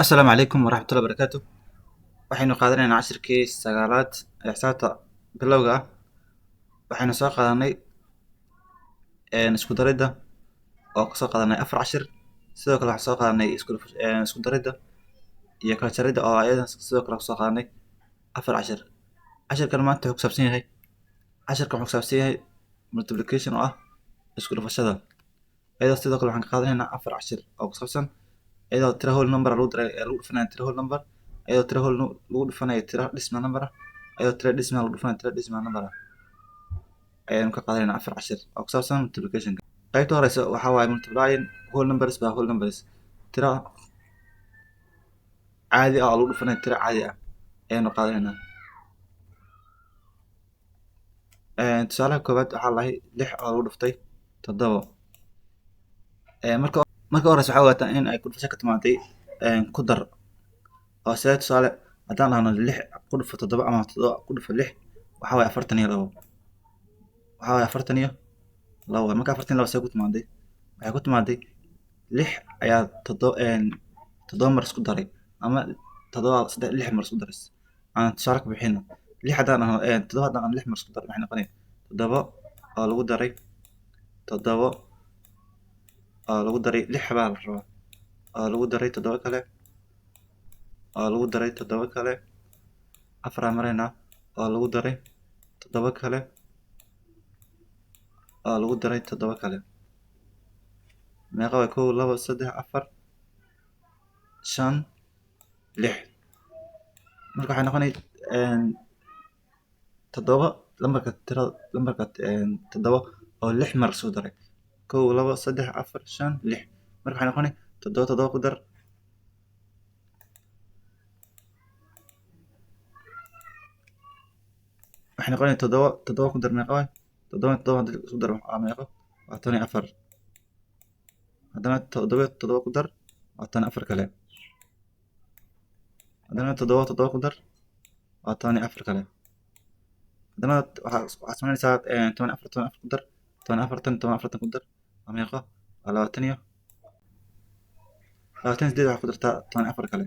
السلام عليكم ورحمة الله وبركاته. waxaynu qaadanaynaa cashirkii sagaalaad ee xisaabta bilowga ah. waxaynu soo qaadanay isku daridda oo kasoo qaadanay afar cashir. sidoo kale waxaan soo qaadanay isku daridda iyo kala jaridda oo ayadan sidoo kale kusoo qaadanay afar cashir. cashirkan maanta wuxuu kusaabsan yahay multiplication oo ah isku dhufashada. iyadoo sidoo kale waxaan ka qaadanaynaa afar cashir oo kusaabsan iyadoo tira whole number lagu dhufanayo tira whole number, iyadoo tira whole lagu dhufanayo tira decimal number ah, iyadoo tira decimal lagu dhufanayo tira decimal number ah. ayaynu ka qaadanaynaa afar cashir oo kusaabsan multiplicationka. qaybta horeysa waxaa waaye multiplying whole numbers by whole numbers. tira caadi ah oo lagu dhufanayo tira caadi ah ayaynu qaadanaynaa. tusaalaha koowaad waxaa lahay 6 oo lagu dhuftay 7. marka horeysa waxaa ogaataa in ay ku dhufasho ka timaaday ku dar oo sida tusaale haddaan dhahno 6 ku dhufo 7 ama 7 ku dhufo 6 waxaa waaye 42. waxaa waaye 42. marka 42 see ku timaaday waxay ku timaaday 6 ayaa 7 mar isku daray ama 6 mar isku daray. aan tusaale ka bixino 6 haddaan dhahno 7 haddaan 6 mar isku daray maxay noqonaya 7 oo lagu daray 7 oo lagu daray 6 baa la rabaa oo lagu daray 7 kale oo lagu daray 7 kale 4 marayna oo lagu daray 7 kale oo lagu daray 7 kale. meeqa way 1 2 3 4 5 6. marka waxay noqonay 7 lambarka 7 oo 6 mar soo daray 1 2 3 4 5 6. marka waxay noqonay 7 ku dar waxay noqonay 7 ku dar meeqa way 7 hadii isku dar waa meeqa waa 14. haddana 7 ku dar waa 14 kale. haddana 7 ku dar waa 14 kale. haddana waxaad samaynaysaa 14 ku dar 14 ku dar waa meeqa waa 28 waxaa ku dartaa 14 kale.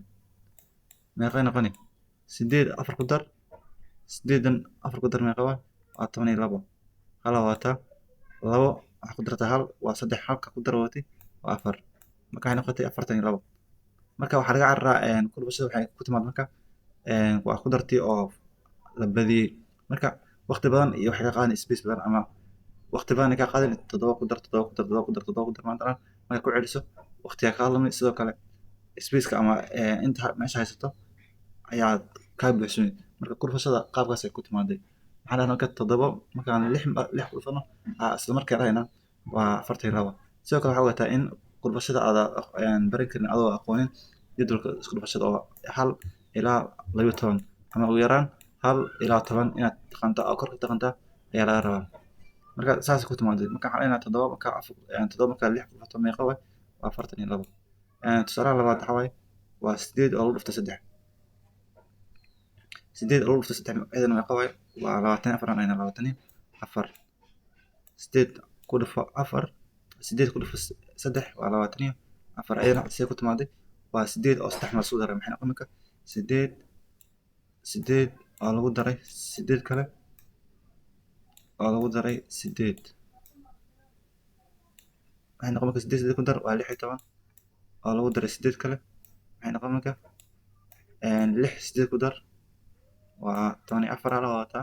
meeqay noqoni 8 4 ku dar 8 4 ku dar meeqa waa 12. hala waata 2 waxaa ku dartaa 1 waa 3 halka ku dar waati waa 4. marka waxay noqotay 42. marka waxaa laga cararaa ku dhufashada waxay ku timaad marka waa ku dartii oo la badiyey. marka waqti badan iyo waxay ka qaadan space badan ama waqti badan ka qaadan 7 ku dar 7 ku dar 7 ku dar 7 ku dar maanta marka ku celiso waqtiga ka hadlamay sidoo kale space-ka ama inta meesha haysato ayaa ka buuxsamay. marka ku dhufashada qaabkaas ay ku timaaday waxaan dhahnaa marka 7 markaan 6 ku dhufano isla markaa dhahayna waa 42. sidoo kale waxaa ogaataa in ku dhufashada aad baran karin adoo aqoonin jadwalka isku dhufashada oo 1 ilaa 12 ama ugu yaraan 1 ilaa 10 inaad taqaanta oo kor ka taqaanta ayaa laga rabaa. marka saas ku timaaday marka waxaan dhahnaa 7 marka 6 ku dhufato meeqa way waa 42. tusaalaha labaad waxaa waaye waa 8 oo lagu dhuftay 3. 8 oo lagu dhuftay 3 ayadana meeqa way waa 24 ayna 24. 8 ku dhufo 4 8 ku dhufo 3 waa 24. ayadana see ku timaaday waa 8 oo 3 mar soo daray maxay noqon marka 8 oo lagu daray 8 kale oo lagu daray 8 waxay noqon marka 8 ku dar waa 16 oo lagu daray 8 kale waxay noqon marka 6 ku dar waa 14 ala waata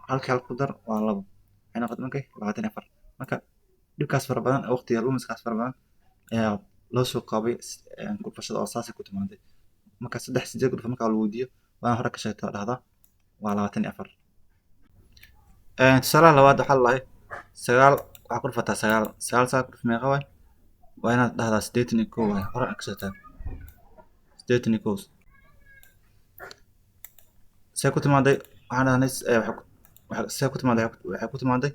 halka ku dar waa 2 waxay noqon marka 24. marka dhibkaas fara badan waqtiga lumiskaas fara badan ayaa loo soo qaabay ku dhufashada oo saas ku timaaday. marka 3 ku dhufo marka la weydiiyo waan hore ka sheegtay dhahda waa 24. tusaalaha labaad waxaa lahay 9 waxaa ku dhufataa 9 saa ku dhuf meeqa way waa inaad dhahdaa 81 way hore ka sheegtay 81. see ku timaaday waxaan dhahnay see ku timaaday waxay ku timaaday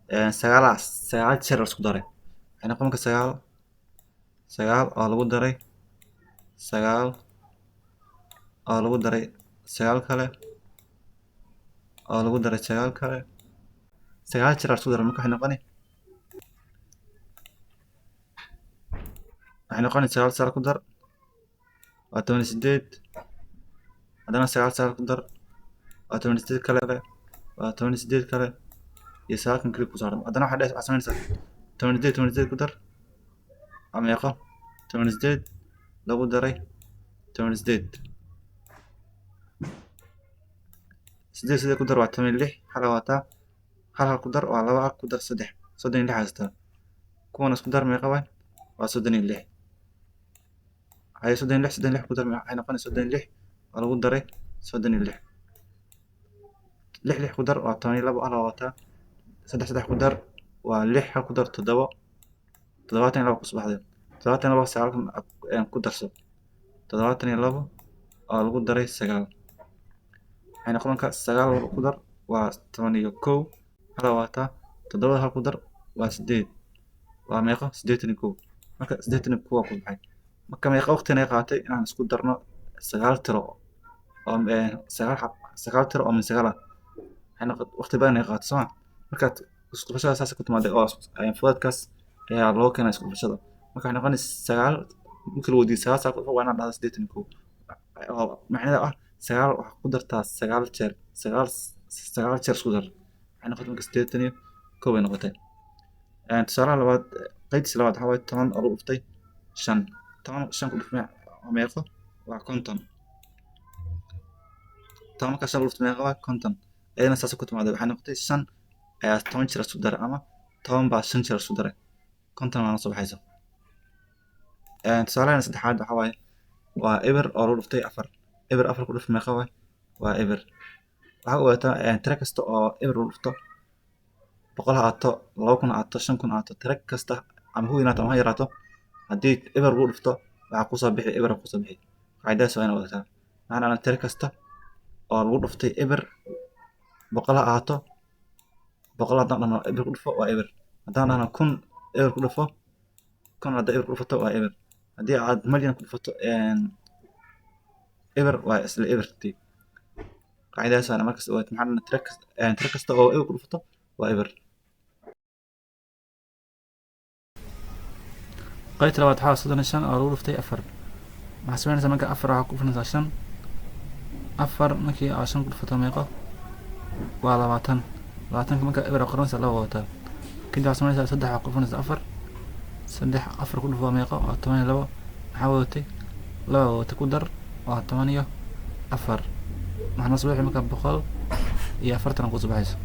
9 jeer isku daray waxay noqon marka 9 oo lagu daray 9 oo lagu daray 9 kale oo lagu daray 9 kale 9 jeer isku daray marka waxay noqoni 9 ku dar waa 18 haddana 9 ku dar waa 18 kale waa 18 kale iyo 9 kale ku saaran haddana waxaa samaynaysaa 18 ku dar waa meeqa 18 lagu daray 18 sideed ku dar waa 16 hal waataa hal ku dar waa 2 ku dar 3 36 haystaa kuwan isku dar meeqa waa 36 هاي 36 ku dar waxay noqonaysaa 36 oo lagu daray 36 6 ku dar waa 12 hal waataa 3 ku dar waa 6 hal ku dar 7 72 ku subaxday 72 9 ku darso 72 oo lagu daray 9 waxay noqon kartaa 9 ku dar waa 11 hal waataa 7 hal ku dar waa 8 waa meeqa 81 marka 81 ku baxay marka meeqa waqti ay qaatay inaan isku darno 9 tiro oo 9 tiro oo min 9 ah waxay noqon waqti badan ay qaato soo marka isku dhufashada saas ku timaado oo fuudkaas ayaa loo keenay isku dhufashada marka waxay noqonaysaa 9 marka la wadiyo 9 saaq waa inaan dhahdo 81 oo macnaheedu ah 9 wax ku dartaa 9 jeer 9 jeer isku dar waxay noqotay marka 81 ay noqotay tusaalaha labaad qaybtiisa labaad waxaa waaye 10 oo lagu dhuftay 5 10 5 ku dhufmay meeqa waa 50 10 marka 5 dhuftay meeqa waa 50 ayadana saas ku timaado waxay noqotay 5 ayaa 10 jeer isku daray ama 10 baa 5 jeer isku daray 50 waana soo baxaysa tusaalaha saddexaad waxaa waaye waa eber oo lagu dhuftay 4 eber 4 ku dhuf meeqa waa eber waxaa ogaataa tiro kasta oo eber lagu dhufto 100 aato 2,000 aato 5,000 aato tiro kasta ama hu yaraato ama ha yaraato haddii eber lagu dhufto waxaa kusoo bixi eber kusoo bixi qaacidadaas waa inaad ogaataa macnaa tiro kasta oo lagu dhuftay eber 100 aato 100 haddaan dhahno eber ku dhufo waa eber haddaan dhahno 1000 eber ku dhufo 1000 haddii eber ku dhufato waa eber haddii aad malyan ku dhufato eber waa isla ebertii qaacidadaas waa markaas oo maxaa tiro kasta oo eber ku dhufato waa eber qaybta labaad waxaa 35 oo lagu dhuftay 4 maxaa samaynaysaa marka 4 waxaa ku dhufanaysaa 5 4 markii aad 5 ku dhufato meeqa waa 20 20 marka eber qoranaysa 2 wataa kadib waxaa samaynaysaa 3 waxaa ku dhufanaysaa 4 3 4 ku dhufo meeqa waa 12 maxaa wadatay 2 wata ku dar waa 14 maxaa soo bixi marka 100 iyo 40 ku soo baxayso